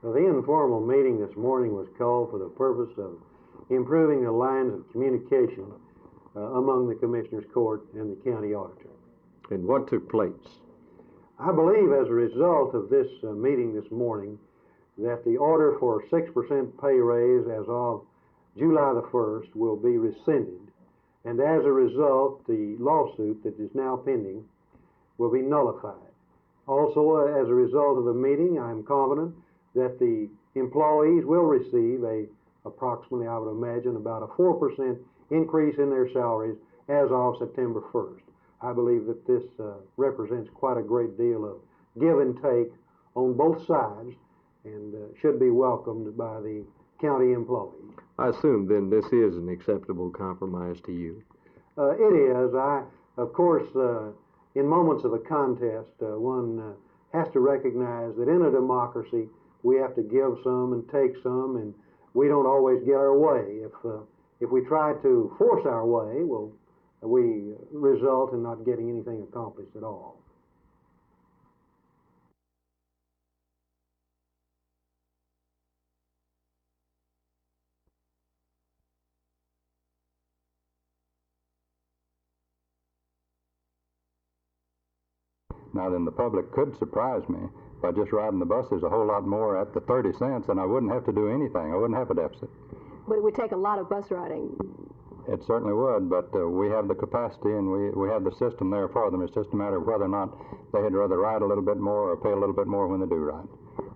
The informal meeting this morning was called for the purpose of improving the lines of communication among the Commissioners Court and the County Auditor. And what took place? I believe as a result of this meeting this morning that the order for 6% pay raise as of July the 1st will be rescinded, and as a result the lawsuit that is now pending will be nullified. Also, as a result of the meeting, I am confident that the employees will receive approximately, I would imagine, about a 4% increase in their salaries as of September 1st. I believe that this represents quite a great deal of give and take on both sides and should be welcomed by the county employees. I assume then this is an acceptable compromise to you. It is. Of course, in moments of a contest, one has to recognize that in a democracy we have to give some and take some, and we don't always get our way. If we try to force our way, well, we result in not getting anything accomplished at all. Now then, the public could surprise me by just riding the buses a whole lot more at the 30 cents, and I wouldn't have to do anything. I wouldn't have a deficit. But it would take a lot of bus riding. It certainly would, but we have the capacity and we have the system there for them. It's just a matter of whether or not they'd rather ride a little bit more or pay a little bit more when they do ride.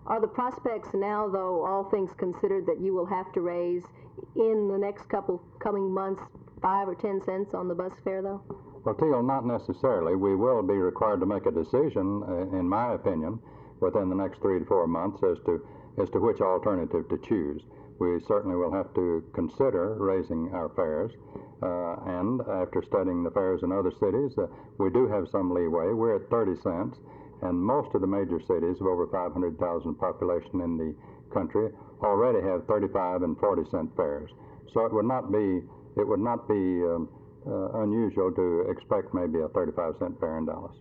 Are the prospects now, though, all things considered, that you will have to raise in the next coming months 5 or 10 cents on the bus fare, though? Well, Teal, not necessarily. We will be required to make a decision, in my opinion, within the next 3 to 4 months as to which alternative to choose. We certainly will have to consider raising our fares, and after studying the fares in other cities, we do have some leeway. We're at 30 cents, and most of the major cities of over 500,000 population in the country already have 35 and 40 cent fares. So it would not be unusual to expect maybe a 35-cent fare in Dallas.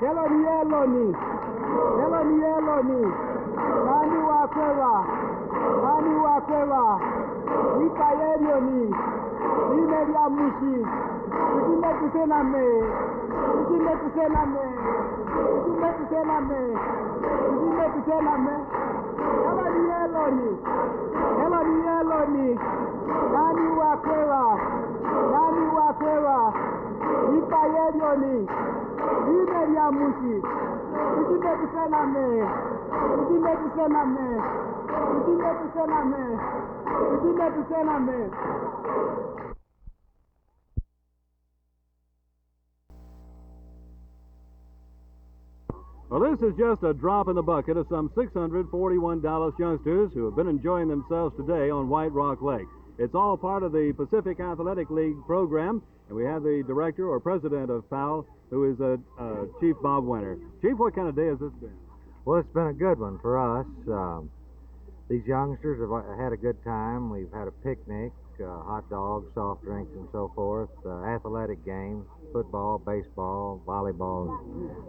Heloni, nani wakwewa, ikayelioni, imelia mushi, ikimetusename, Heloni, nani wakwewa, ikayelioni, imelia mushi, ikimetusename. Well, this is just a drop in the bucket of some 641 Dallas youngsters who have been enjoying themselves today on White Rock Lake. It's all part of the Pacific Athletic League program, and we have the director or president of PAL, who is Chief Bob Winter. Chief, what kind of day has this been? Well, it's been a good one for us. These youngsters have had a good time. We've had a picnic, hot dogs, soft drinks, and so forth, athletic games, football, baseball, volleyball,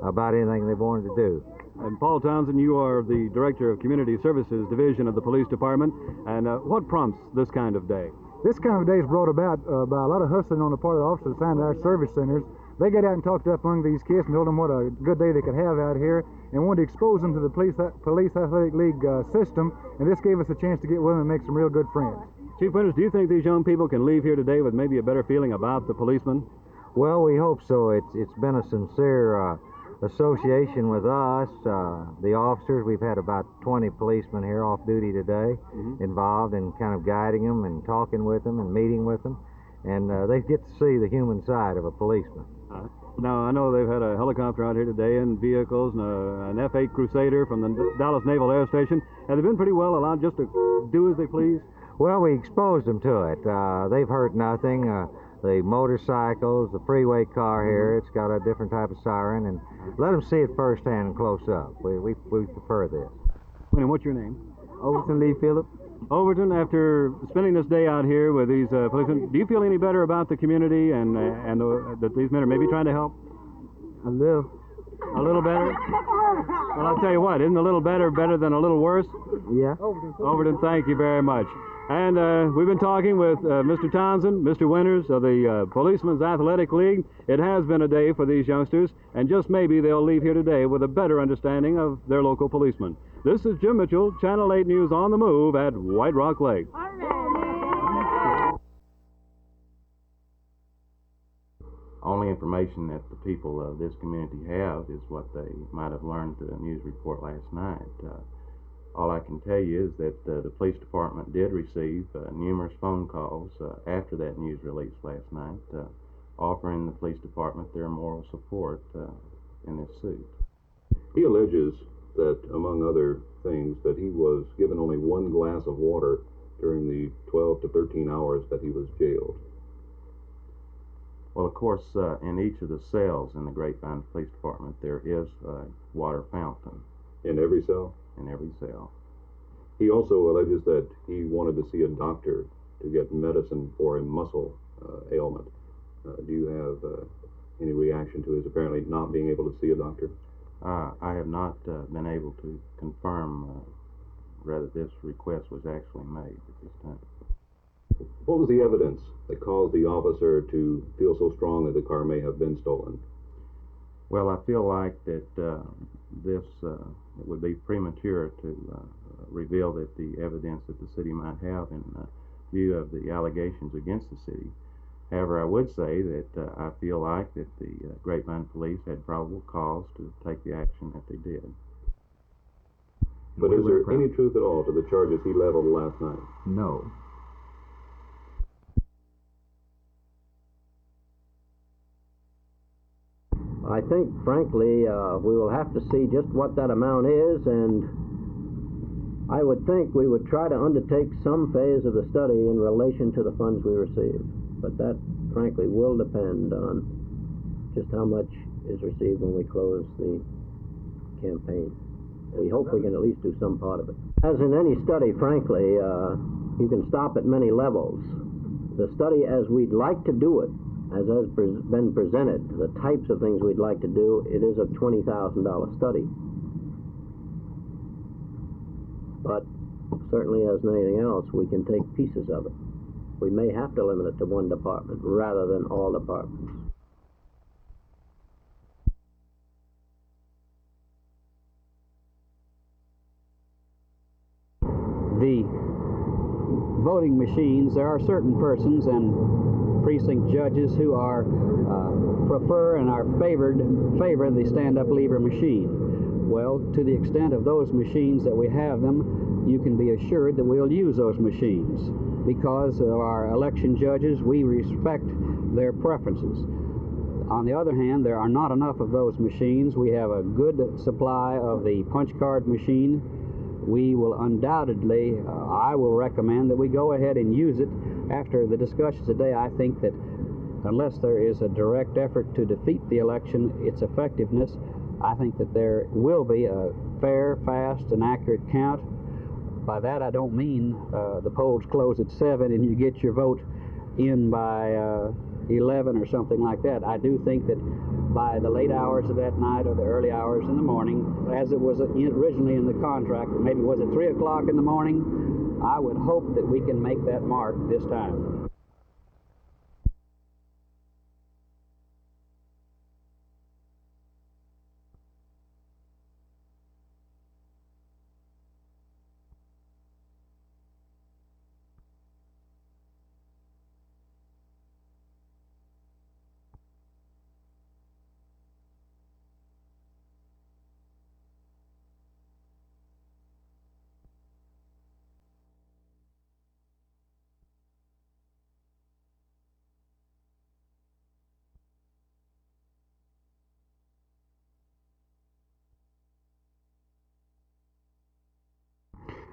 about anything they wanted to do. And Paul Townsend, you are the Director of Community Services Division of the Police Department. And what prompts this kind of day? This kind of day is brought about by a lot of hustling on the part of the officers assigned to our service centers. They get out and talked up among these kids and told them what a good day they could have out here and wanted to expose them to the Police Athletic League system, and this gave us a chance to get with them and make some real good friends. Chief Winters, do you think these young people can leave here today with maybe a better feeling about the policeman? Well, we hope so. It's been a sincere association with us, the officers. We've had about 20 policemen here off duty today, involved in kind of guiding them and talking with them and meeting with them, and they get to see the human side of a policeman. Now, I know they've had a helicopter out here today and vehicles and an F-8 Crusader from the Dallas Naval Air Station. Have they been pretty well allowed just to do as they please? Well, we exposed them to it. They've heard nothing. The motorcycles, the freeway car here, it's got a different type of siren, and let them see it firsthand and close up. We prefer this. And what's your name? Overton Lee Phillip. Overton, after spending this day out here with these policemen, do you feel any better about the community and that these men are maybe trying to help? A little. A little better? Well, I'll tell you what, isn't a little better than a little worse? Yeah. Overton, thank you very much. And we've been talking with Mr. Townsend, Mr. Winters of the Policemen's Athletic League. It has been a day for these youngsters, and just maybe they'll leave here today with a better understanding of their local policemen. This is Jim Mitchell, Channel 8 News on the Move at White Rock Lake. Only information that the people of this community have is what they might have learned through a news report last night. All I can tell you is that the police department did receive numerous phone calls after that news release last night, offering the police department their moral support in this suit. He alleges that, among other things, that he was given only one glass of water during the 12 to 13 hours that he was jailed. Well, of course, in each of the cells in the Grapevine Police Department, there is a water fountain. In every cell? In every cell. He also alleges that he wanted to see a doctor to get medicine for a muscle ailment. Do you have any reaction to his apparently not being able to see a doctor? I have not been able to confirm whether this request was actually made at this time. What was the evidence that caused the officer to feel so strong that the car may have been stolen? Well, I feel like that this it would be premature to reveal that the evidence that the city might have in view of the allegations against the city. However, I would say that I feel like that the Grapevine Police had probable cause to take the action that they did. But is there any truth at all to the charges he leveled last night? No. I think, frankly, we will have to see just what that amount is, and I would think we would try to undertake some phase of the study in relation to the funds we receive. But that, frankly, will depend on just how much is received when we close the campaign. We hope we can at least do some part of it. As in any study, frankly, you can stop at many levels. The study as we'd like to do it, as has been presented, the types of things we'd like to do, it is a $20,000 study. But certainly, as in anything else, we can take pieces of it. We may have to limit it to one department rather than all departments. The voting machines, there are certain persons and precinct judges who are prefer and are favor the stand-up lever machine. Well, to the extent of those machines that we have them, you can be assured that we'll use those machines. Because of our election judges, we respect their preferences. On the other hand, there are not enough of those machines. We have a good supply of the punch card machine. We will undoubtedly, I will recommend that we go ahead and use it after the discussions today, I think that unless there is a direct effort to defeat the election, its effectiveness, I think that there will be a fair, fast, and accurate count. By that I don't mean the polls close at 7 and you get your vote in by 11 or something like that. I do think that by the late hours of that night or the early hours in the morning, as it was originally in the contract, or maybe was it 3 o'clock in the morning, I would hope that we can make that mark this time.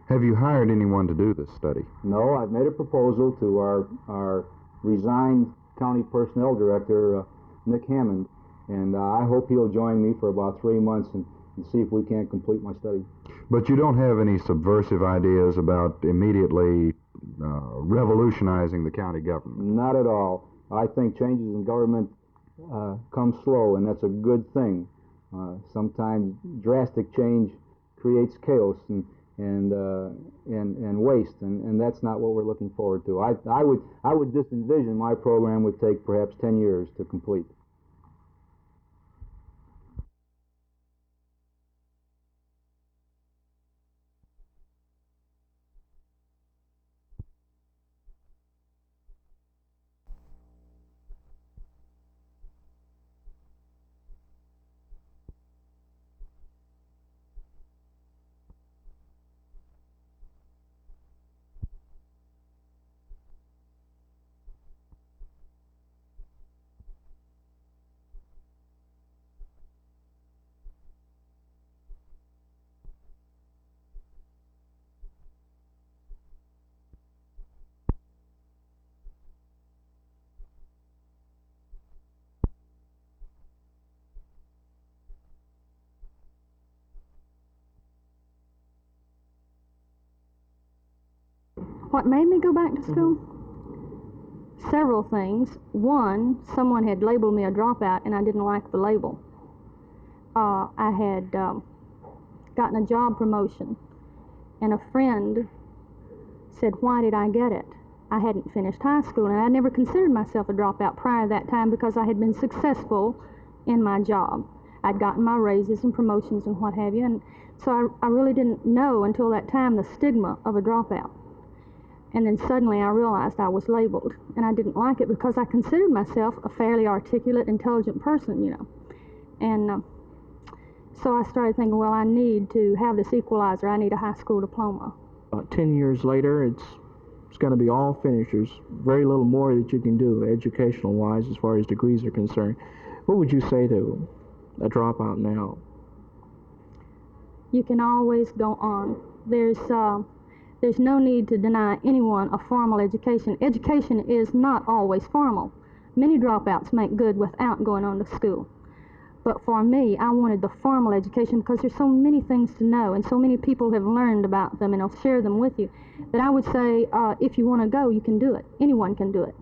Have you hired anyone to do this study? No, I've made a proposal to our resigned county personnel director, Nick Hammond, and I hope he'll join me for about 3 months and see if we can't complete my study. But you don't have any subversive ideas about immediately revolutionizing the county government? Not at all. I think changes in government come slow, and that's a good thing. Sometimes drastic change creates chaos and waste, and that's not what we're looking forward to. I would just envision my program would take perhaps 10 years to complete. What made me go back to school? Several things. One, someone had labeled me a dropout and I didn't like the label. I had gotten a job promotion, and a friend said, why did I get it? I hadn't finished high school, and I never considered myself a dropout prior to that time because I had been successful in my job. I'd gotten my raises and promotions and what have you, and so I really didn't know until that time the stigma of a dropout. And then suddenly I realized I was labeled, and I didn't like it because I considered myself a fairly articulate, intelligent person, you know. And so I started thinking, well, I need to have this equalizer. I need a high school diploma. 10 years later, it's going to be all finished. There's very little more that you can do educational-wise as far as degrees are concerned. What would you say to a dropout now? You can always go on. There's no need to deny anyone a formal education. Education is not always formal. Many dropouts make good without going on to school. But for me, I wanted the formal education because there's so many things to know and so many people have learned about them and I'll share them with you, that I would say if you want to go, you can do it. Anyone can do it.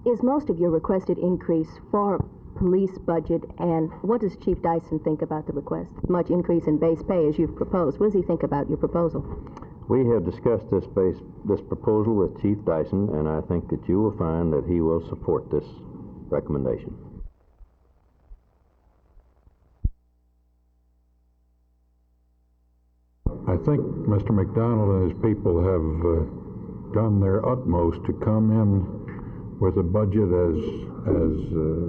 Is most of your requested increase for police budget, and what does Chief Dyson think about the request? Much increase in base pay as you've proposed. What does he think about your proposal? We have discussed this proposal with Chief Dyson, and I think that you will find that he will support this recommendation. I think Mr. McDonald and his people have done their utmost to come in with a budget as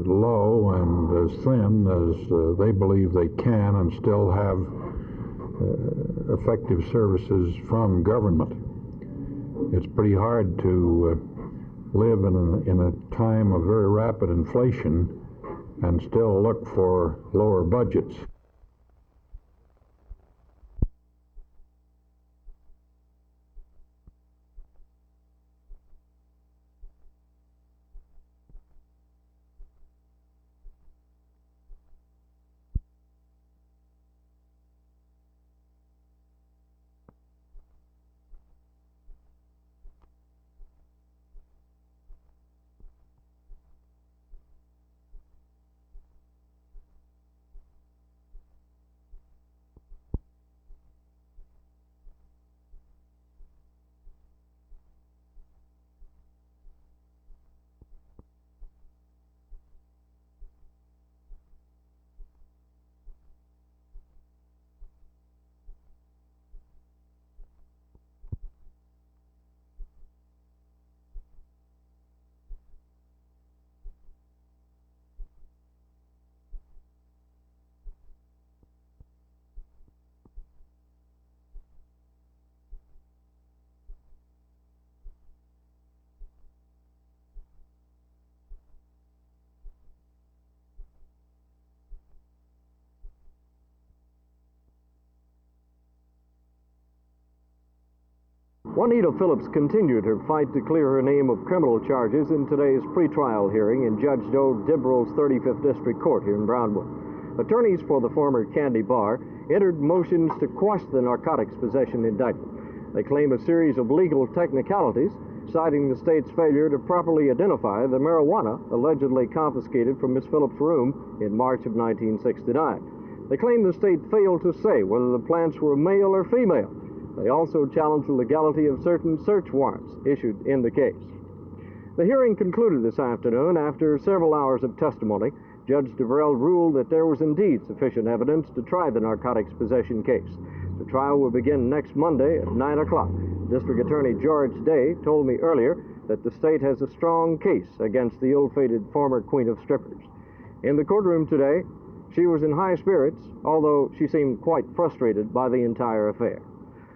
low and as thin as they believe they can and still have effective services from government. It's pretty hard to live in a time of very rapid inflation and still look for lower budgets. Juanita Phillips continued her fight to clear her name of criminal charges in today's pretrial hearing in Judge Joe Dibro's 35th District Court here in Brownwood. Attorneys for the former Candy Bar entered motions to quash the narcotics possession indictment. They claim a series of legal technicalities, citing the state's failure to properly identify the marijuana allegedly confiscated from Miss Phillips' room in March of 1969. They claim the state failed to say whether the plants were male or female. They also challenged the legality of certain search warrants issued in the case. The hearing concluded this afternoon after several hours of testimony. Judge DeVrell ruled that there was indeed sufficient evidence to try the narcotics possession case. The trial will begin next Monday at 9 o'clock. District Attorney George Day told me earlier that the state has a strong case against the ill-fated former Queen of Strippers. In the courtroom today, she was in high spirits, although she seemed quite frustrated by the entire affair.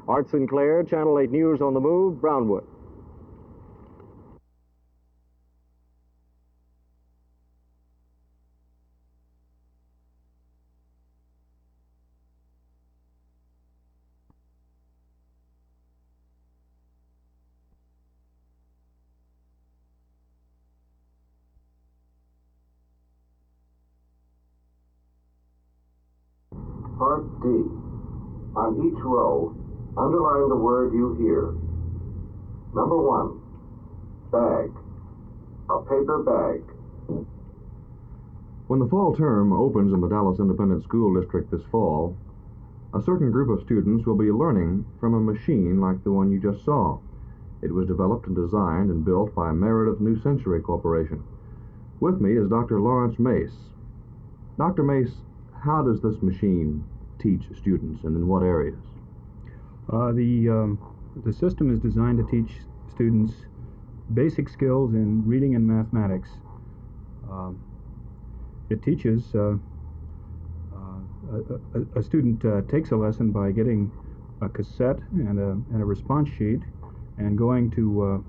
Art Sinclair, Channel 8 News on the Move, Brownwood. Part D. On each row, underline the word you hear. Number 1, bag. A paper bag. When the fall term opens in the Dallas Independent School District this fall, a certain group of students will be learning from a machine like the one you just saw. It was developed and designed and built by Meredith New Century Corporation. With me is Dr. Lawrence Mace. Dr. Mace, how does this machine teach students and in what areas? The system is designed to teach students basic skills in reading and mathematics. It teaches a student takes a lesson by getting a cassette and a response sheet and going to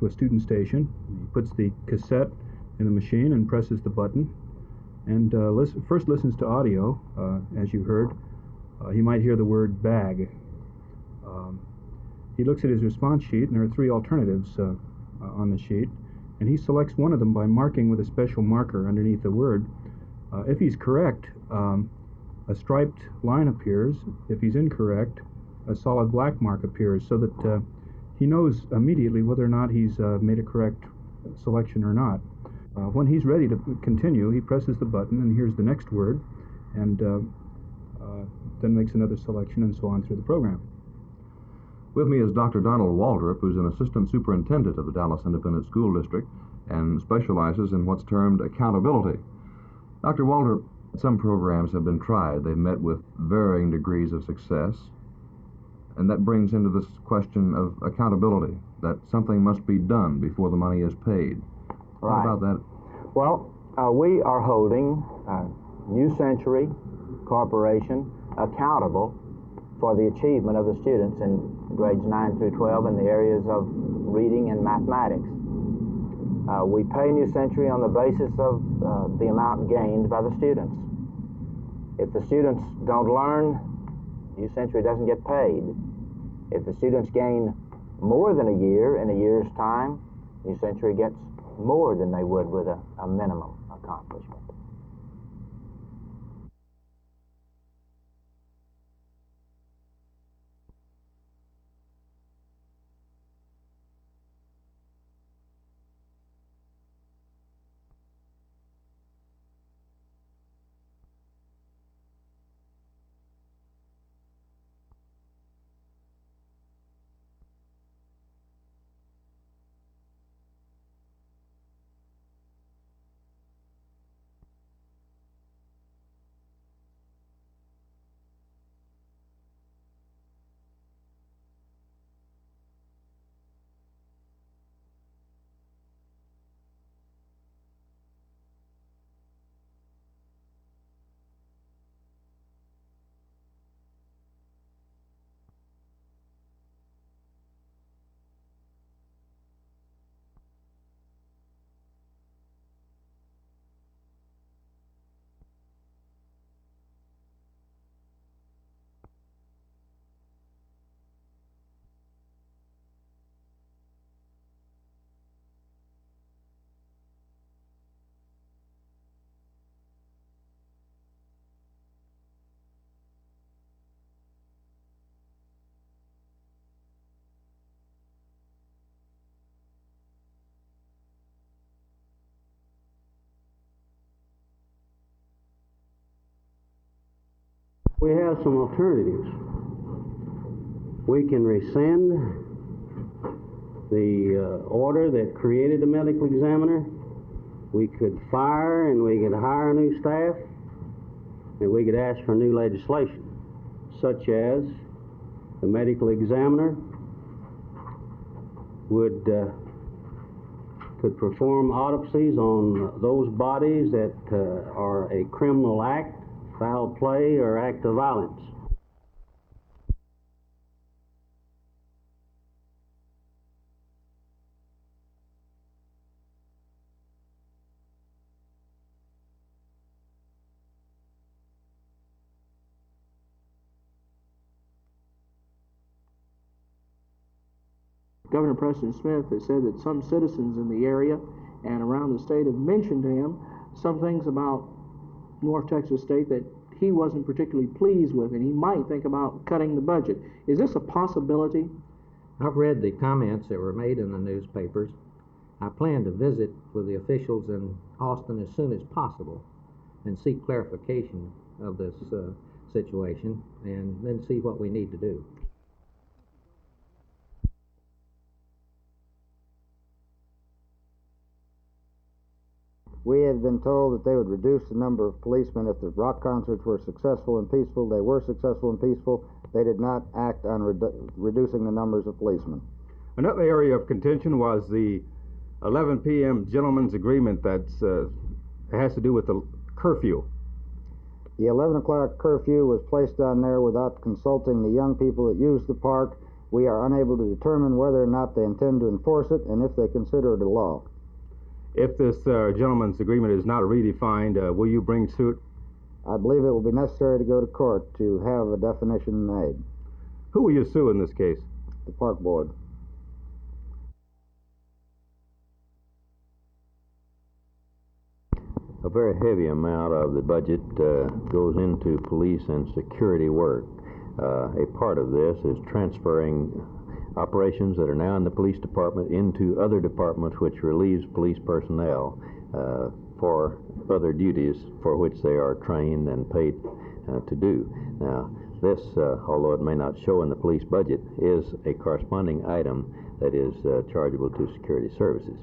a student station. He puts the cassette in the machine and presses the button and first listens to audio, as you heard. He might hear the word bag. He looks at his response sheet, and there are 3 alternatives on the sheet, and he selects one of them by marking with a special marker underneath the word. If he's correct, a striped line appears. If he's incorrect, a solid black mark appears, so that he knows immediately whether or not he's made a correct selection or not. When he's ready to continue, he presses the button and hears the next word, and then makes another selection, and so on through the program. With me is Dr. Donald Waltrip, who's an assistant superintendent of the Dallas Independent School District and specializes in what's termed accountability. Dr. Waltrip, some programs have been tried. They've met with varying degrees of success, and that brings into this question of accountability, that something must be done before the money is paid. Right. What about that? Well, we are holding New Century Corporation accountable for the achievement of the students in grades 9 through 12 in the areas of reading and mathematics. We pay New Century on the basis of the amount gained by the students. If the students don't learn, New Century doesn't get paid. If the students gain more than a year in a year's time, New Century gets more than they would with a minimum accomplishment. We have some alternatives. We can rescind the order that created the medical examiner. We could fire and we could hire new staff, and we could ask for new legislation, such as the medical examiner could perform autopsies on those bodies that are a criminal act, foul play, or act of violence. Governor Preston Smith has said that some citizens in the area and around the state have mentioned to him some things about North Texas State that he wasn't particularly pleased with, and he might think about cutting the budget. Is this a possibility? I've read the comments that were made in the newspapers. I plan to visit with the officials in Austin as soon as possible and seek clarification of this situation, and then see what we need to do. We had been told that they would reduce the number of policemen if the rock concerts were successful and peaceful. They were successful and peaceful. They did not act on reducing the numbers of policemen. Another area of contention was the 11 p.m. gentleman's agreement that has to do with the curfew. The 11 o'clock curfew was placed on there without consulting the young people that use the park. We are unable to determine whether or not they intend to enforce it and if they consider it a law. If this gentleman's agreement is not redefined, will you bring suit? I believe it will be necessary to go to court to have a definition made. Who will you sue in this case? The park board. A very heavy amount of the budget goes into police and security work. A part of this is transferring operations that are now in the police department into other departments, which relieves police personnel. for other duties for which they are trained and paid to do. Now, this, although it may not show in the police budget, is a corresponding item that is chargeable to security services.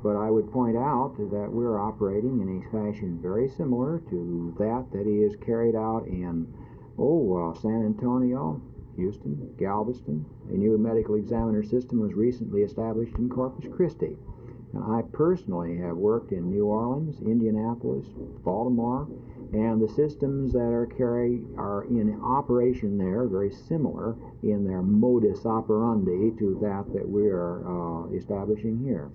But I would point out that we're operating in a fashion very similar to that is carried out in, San Antonio, Houston, Galveston. A new medical examiner system was recently established in Corpus Christi. And I personally have worked in New Orleans, Indianapolis, Baltimore, and the systems that are in operation there very similar in their modus operandi to that we are establishing here.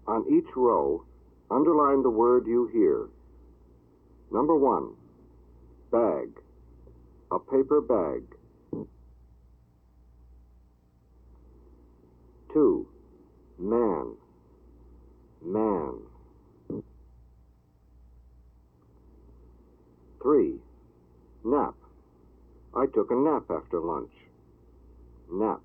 On each row, underline the word you hear. Number 1, bag, a paper bag. 2, man, man. 3, nap. I took a nap after lunch. Nap.